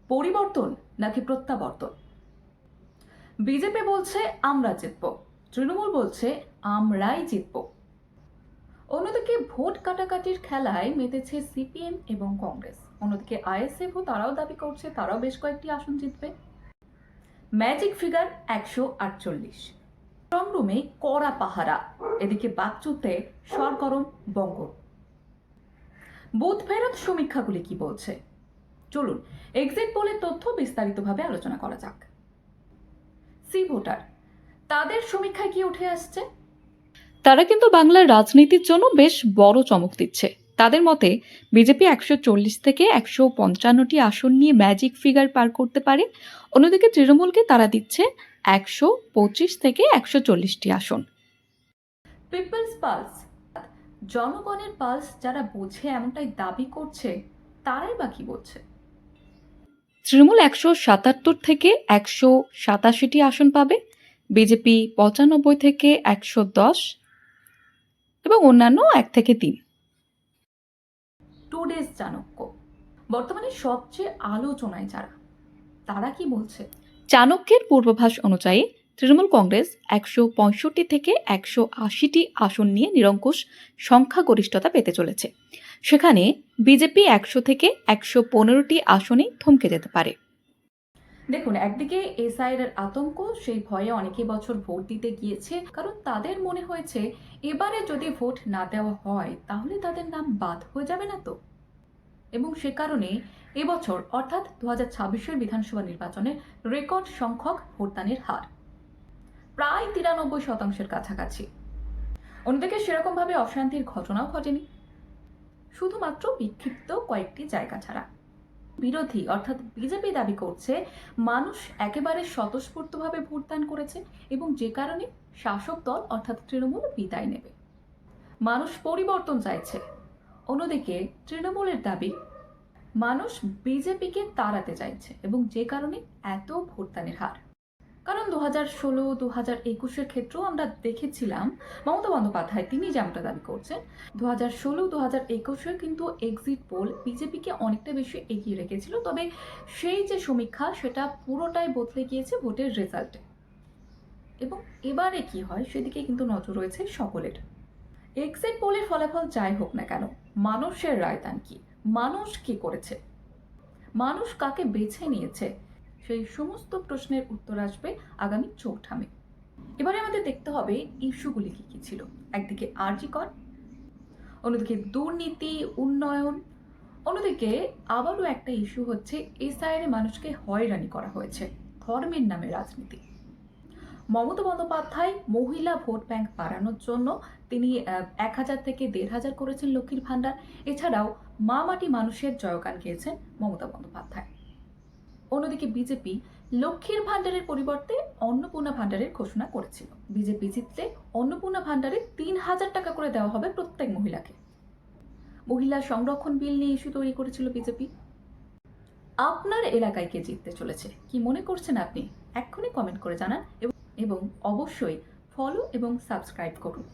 পরিবর্তন নাকি প্রত্যাবর্তন? বিজেপি বলছে আমরা জিতব, তৃণমূল বলছে আমরাই জিতব। অন্যদিকে ভোট কাটাকাটির খেলায় মেতেছে সিপিএম এবং কংগ্রেস। অন্যদিকে আইএসএফও তারাও দাবি করছে তারাও বেশ কয়েকটি আসন জিতবে। ম্যাজিক ফিগার 148, স্ট্রংরুমে কড়া পাহারা। এদিকে বাকচুতে সরগরম বঙ্গ। বুথ ফেরত সমীক্ষাগুলি কি বলছে? চলুন এক্সিট পোলের তথ্য বিস্তারিতভাবে আলোচনা করা যাক। সি ভোটার, তাদের সমীক্ষায় কি উঠে আসছে? তারা কিন্তু বাংলার রাজনীতির জন্য বেশ বড় চমক দিচ্ছে। তাদের মতে বিজেপি 140 থেকে 155টি আসন নিয়ে ম্যাজিক ফিগার পার করতে পারে। অন্যদিকে তৃণমূলকে তারা দিচ্ছে 125 থেকে 140টি আসন। পিপলস পালস, জনগণের পালস যারা বোঝে এমনটাই দাবি করছে, তারাই বা কি বলছে? তৃণমূল 177 থেকে 187টি আসন পাবে, বিজেপি 95 থেকে 110 এবং অন্যান্য 1 থেকে 3। টুডেজ চাণক্য, বর্তমানে সবচেয়ে আলোচনায় যারা, তারা কি বলছে? চাণক্যের পূর্বাভাস অনুযায়ী তৃণমূল কংগ্রেস 165 থেকে 180টি আসন নিয়ে নিরঙ্কুশ সংখ্যাগরিষ্ঠতা পেতে চলেছে। সেখানে বিজেপি 100 থেকে 115টি আসনে থমকে যেতে পারে। দেখুন, একদিকে এসআইআর এর আতঙ্ক, সেই ভয়ে অনেকে বছর ভোট দিতে গিয়েছে, কারণ তাদের মনে হয়েছে এবারে যদি ভোট না দেওয়া হয় তাহলে তাদের নাম বাদ হয়ে যাবে না তো। এবং সে কারণে এবছর অর্থাৎ 2026-এর বিধানসভা নির্বাচনের রেকর্ড সংখ্যক ভোটদানের হার প্রায় 93% কাছাকাছি। অন্যদিকে সেরকমভাবে অশান্তির ঘটনাও ঘটেনি, শুধুমাত্র বিক্ষিপ্ত কয়েকটি জায়গা ছাড়া। বিরোধী অর্থাৎ বিজেপি দাবি করছে মানুষ একেবারে স্বতঃস্ফূর্তভাবে ভোটদান করেছে এবং যে কারণে শাসক দল অর্থাৎ তৃণমূল বিদায় নেবে। মানুষ পরিবর্তন চাইছে। অন্যদিকে তৃণমূলের দাবি মানুষ বিজেপিকে তাড়াতে চাইছে এবং যে কারণে এত ভোটদানের হার। কারণ 2016, 2021-এর ক্ষেত্রেও আমরা দেখেছিলাম মমতা বন্দ্যোপাধ্যায় তিনি যেমনটা দাবি করছেন, 2016, 2021-এ কিন্তু এক্সিট পোল বিজেপিকে অনেকটা বেশি এগিয়ে রেখেছিল, তবে সেই যে সমীক্ষা সেটা পুরোটাই বদলে গিয়েছে ভোটের রেজাল্টে। এবং এবারে কি হয় সেদিকে কিন্তু নজর রয়েছে সকলের। এক্সিট পোলের ফলাফল যাই হোক না কেন, মানুষের রায়দান কি, মানুষ কি করেছে, মানুষ কাকে বেছে নিয়েছে, সেই সমস্ত প্রশ্নের উত্তর আসবে আগামী 4 মে। এবারে আমাদের দেখতে হবে ইস্যুগুলি কি কি ছিল। একদিকে আরজি কর, অন্যদিকে দুর্নীতি, উন্নয়ন, অন্যদিকে আবারও একটা ইস্যু হচ্ছে এসআইআর মানুষকে হয়রানি করা হয়েছে, ধর্মের নামে রাজনীতি। মমতা বন্দ্যোপাধ্যায় মহিলা ভোট ব্যাংক বাড়ানোর জন্য তিনি 1000 থেকে 1500 করেছেন লক্ষ্মীর ভান্ডার। এছাড়াও মা মাটি মানুষের জয়গান গেয়েছেন মমতা বন্দ্যোপাধ্যায়। অন্যদিকে বিজেপি লক্ষ্মীর ভান্ডারের পরিবর্তে অন্নপূর্ণা ভান্ডারের ঘোষণা করেছিল। বিজেপি জিতলে অন্নপূর্ণা ভান্ডারে 3000 টাকা করে দেওয়া হবে প্রত্যেক মহিলাকে। মহিলা সংরক্ষণ বিল নিয়ে ইস্যু তৈরি করেছিল বিজেপি। আপনার এলাকায় কে জিততে চলেছে কি মনে করছেন আপনি? এক্ষুনি কমেন্ট করে জানান এবং অবশ্যই ফলো এবং সাবস্ক্রাইব করুন।